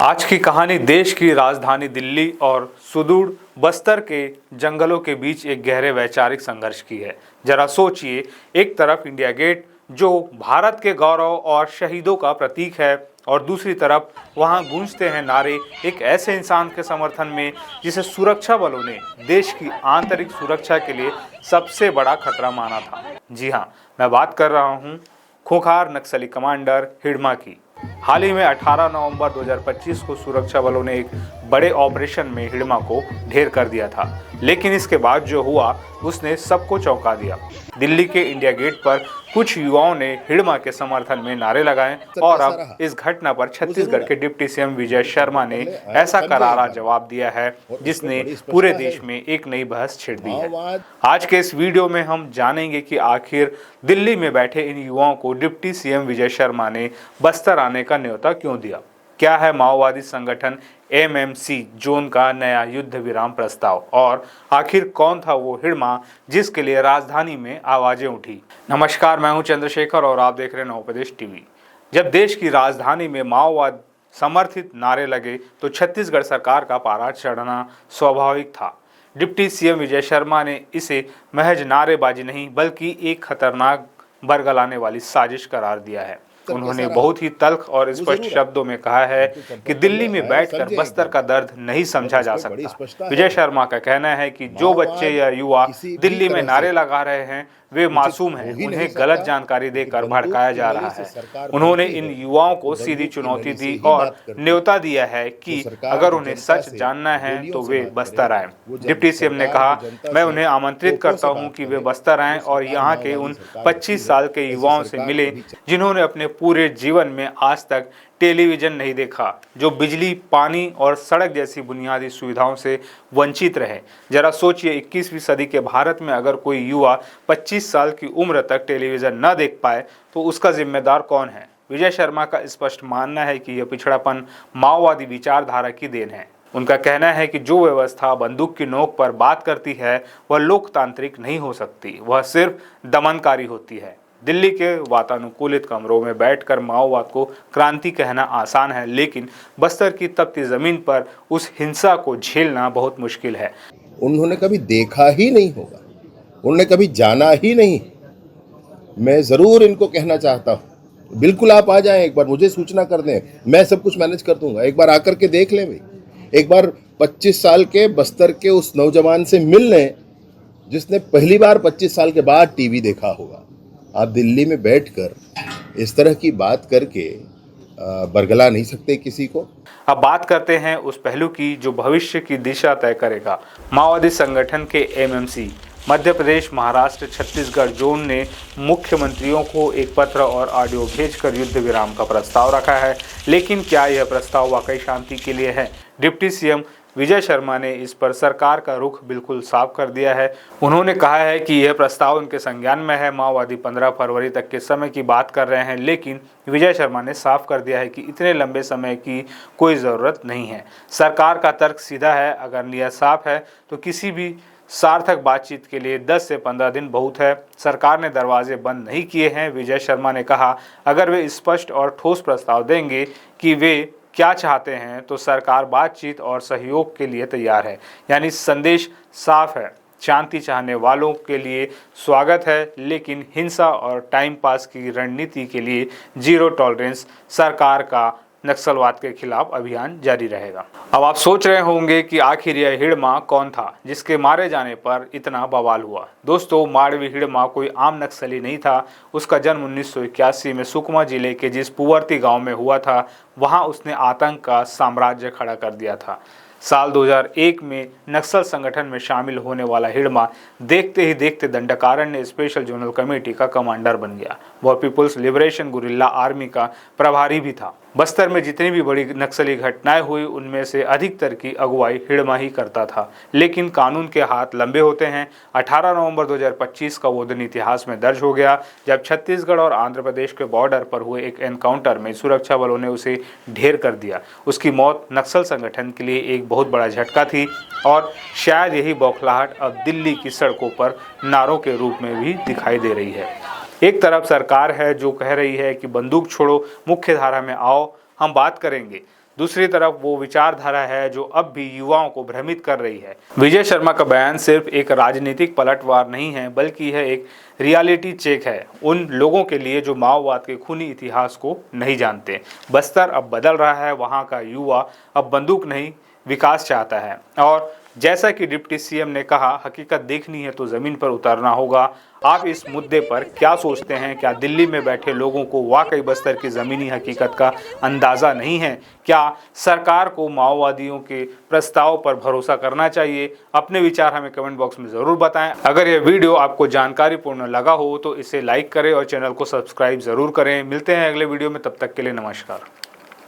आज की कहानी देश की राजधानी दिल्ली और सुदूर बस्तर के जंगलों के बीच एक गहरे वैचारिक संघर्ष की है। जरा सोचिए, एक तरफ इंडिया गेट जो भारत के गौरव और शहीदों का प्रतीक है, और दूसरी तरफ वहां गूंजते हैं नारे एक ऐसे इंसान के समर्थन में जिसे सुरक्षा बलों ने देश की आंतरिक सुरक्षा के लिए सबसे बड़ा खतरा माना था। जी हाँ, मैं बात कर रहा हूँ खूंखार नक्सली कमांडर हिडमा की। हाल ही में 18 नवंबर 2025 को सुरक्षा बलों ने एक बड़े ऑपरेशन में हिडमा को ढेर कर दिया था, लेकिन इसके बाद जो हुआ उसने सबको चौंका दिया। दिल्ली के इंडिया गेट पर कुछ युवाओं ने हिडमा के समर्थन में नारे लगाए और अब इस घटना पर छत्तीसगढ़ के डिप्टी सीएम विजय शर्मा ने ऐसा करारा जवाब दिया है जिसने पूरे देश में एक नई बहस छेड़ दी है। आज के इस वीडियो में हम जानेंगे कि आखिर दिल्ली में बैठे इन युवाओं को डिप्टी सीएम विजय शर्मा ने बस्तर आने का न्योता क्यों दिया, क्या है माओवादी संगठन एमएमसी जोन का नया युद्ध विराम प्रस्ताव, और आखिर कौन था वो हिडमा जिसके लिए राजधानी में आवाजें उठी। नमस्कार, मैं हूं चंद्रशेखर और आप देख रहे हैं नवप्रदेश टीवी। जब देश की राजधानी में माओवाद समर्थित नारे लगे तो छत्तीसगढ़ सरकार का पारा चढ़ना स्वाभाविक था। डिप्टी सीएम विजय शर्मा ने इसे महज नारेबाजी नहीं बल्कि एक खतरनाक बरगलाने वाली साजिश करार दिया है। उन्होंने बहुत ही तल्ख और स्पष्ट शब्दों में कहा है कि दिल्ली में बैठकर बस्तर का दर्द नहीं समझा जा सकता। विजय शर्मा का कहना है कि जो बच्चे या युवा दिल्ली में नारे लगा रहे हैं वे मासूम हैं, उन्हें गलत जानकारी देकर भड़काया जा रहा है। उन्होंने इन युवाओं को सीधी चुनौती दी और न्योता दिया है कि अगर उन्हें सच जानना है तो वे बस्तर आए। डिप्टी सीएम ने कहा, मैं उन्हें आमंत्रित करता हूं कि वे बस्तर आएं और यहां के उन 25 साल के युवाओं से मिले जिन्होंने अपने पूरे जीवन में आज तक टेलीविजन नहीं देखा, जो बिजली, पानी और सड़क जैसी बुनियादी सुविधाओं से वंचित रहे। जरा सोचिए, 21वीं सदी के भारत में अगर कोई युवा 25 साल की उम्र तक टेलीविजन न देख पाए तो उसका जिम्मेदार कौन है। विजय शर्मा का स्पष्ट मानना है कि यह पिछड़ापन माओवादी विचारधारा की देन है। उनका कहना है कि जो व्यवस्था बंदूक की नोक पर बात करती है वह लोकतांत्रिक नहीं हो सकती, वह सिर्फ दमनकारी होती है। दिल्ली के वातानुकूलित कमरों में बैठकर माओवाद को क्रांति कहना आसान है, लेकिन बस्तर की तपती जमीन पर उस हिंसा को झेलना बहुत मुश्किल है। उन्होंने कभी देखा ही नहीं होगा, उन्होंने कभी जाना ही नहीं। मैं ज़रूर इनको कहना चाहता हूँ, बिल्कुल आप आ जाएं, एक बार मुझे सूचना कर दें, मैं सब कुछ मैनेज कर दूंगा। एक बार आकर के देख लें भाई, एक बार 25 साल के बस्तर के उस नौजवान से मिल लें जिसने पहली बार 25 साल के बाद टीवी देखा होगा। आप दिल्ली में बैठकर इस तरह की बात करके बरगला नहीं सकते किसी को। अब बात करते हैं उस पहलू की जो भविष्य की दिशा तय करेगा। माओवादी संगठन के एमएमसी मध्य प्रदेश, महाराष्ट्र, छत्तीसगढ़ जोन ने मुख्यमंत्रियों को एक पत्र और ऑडियो भेजकर युद्ध विराम का प्रस्ताव रखा है, लेकिन क्या यह प्रस्ताव वाकई शांति के लिए है? डिप्टी सीएम विजय शर्मा ने इस पर सरकार का रुख बिल्कुल साफ कर दिया है। उन्होंने कहा है कि यह प्रस्ताव उनके संज्ञान में है। माओवादी 15 फरवरी तक के समय की बात कर रहे हैं, लेकिन विजय शर्मा ने साफ कर दिया है कि इतने लंबे समय की कोई ज़रूरत नहीं है। सरकार का तर्क सीधा है, अगर नियत साफ है तो किसी भी सार्थक बातचीत के लिए 10 से 15 दिन बहुत है। सरकार ने दरवाजे बंद नहीं किए हैं। विजय शर्मा ने कहा, अगर वे स्पष्ट और ठोस प्रस्ताव देंगे कि वे क्या चाहते हैं तो सरकार बातचीत और सहयोग के लिए तैयार है। यानी संदेश साफ है, शांति चाहने वालों के लिए स्वागत है, लेकिन हिंसा और टाइम पास की रणनीति के लिए जीरो टॉलरेंस। सरकार का नक्सलवाद के खिलाफ अभियान जारी रहेगा। अब आप सोच रहे होंगे कि आखिर यह हिडमा कौन था जिसके मारे जाने पर इतना बवाल हुआ। दोस्तों, माड़वी हिडमा कोई आम नक्सली नहीं था। उसका जन्म 1981 में सुकमा जिले के जिस पुवर्ती गांव में हुआ था, वहां उसने आतंक का साम्राज्य खड़ा कर दिया था। साल 2001 में नक्सल संगठन में शामिल होने वाला हिडमा देखते ही देखते दंडकारण्य स्पेशल जोनल कमेटी का कमांडर बन गया। वह पीपुल्स लिबरेशन गुरिल्ला आर्मी का प्रभारी भी था। बस्तर में जितनी भी बड़ी नक्सली घटनाएं हुई उनमें से अधिकतर की अगुवाई हिडमा ही करता था, लेकिन कानून के हाथ लंबे होते हैं। 18 नवंबर 2025 का वो दिन इतिहास में दर्ज हो गया जब छत्तीसगढ़ और आंध्र प्रदेश के बॉर्डर पर हुए एक एनकाउंटर में सुरक्षा बलों ने उसे ढेर कर दिया। उसकी मौत नक्सल संगठन के लिए एक बहुत बड़ा झटका थी और शायद यही बौखलाहट अब दिल्ली की सड़कों पर नारों के रूप में भी दिखाई दे रही है। एक तरफ सरकार है जो कह रही है कि बंदूक छोड़ो, मुख्य धारा में आओ, हम बात करेंगे। दूसरी तरफ वो विचारधारा है जो अब भी युवाओं को भ्रमित कर रही है। विजय शर्मा का बयान सिर्फ एक राजनीतिक पलटवार नहीं है, बल्कि यह एक रियलिटी चेक है उन लोगों के लिए जो माओवाद के खूनी इतिहास को नहीं जानते। बस्तर अब बदल रहा है, वहाँ का युवा अब बंदूक नहीं विकास चाहता है। और जैसा कि डिप्टी सीएम ने कहा, हकीकत देखनी है तो ज़मीन पर उतरना होगा। आप इस मुद्दे पर क्या सोचते हैं? क्या दिल्ली में बैठे लोगों को वाकई बस्तर की ज़मीनी हकीकत का अंदाज़ा नहीं है? क्या सरकार को माओवादियों के प्रस्ताव पर भरोसा करना चाहिए? अपने विचार हमें कमेंट बॉक्स में ज़रूर बताएं। अगर यह वीडियो आपको जानकारीपूर्ण लगा हो तो इसे लाइक करें और चैनल को सब्सक्राइब ज़रूर करें। मिलते हैं अगले वीडियो में, तब तक के लिए नमस्कार।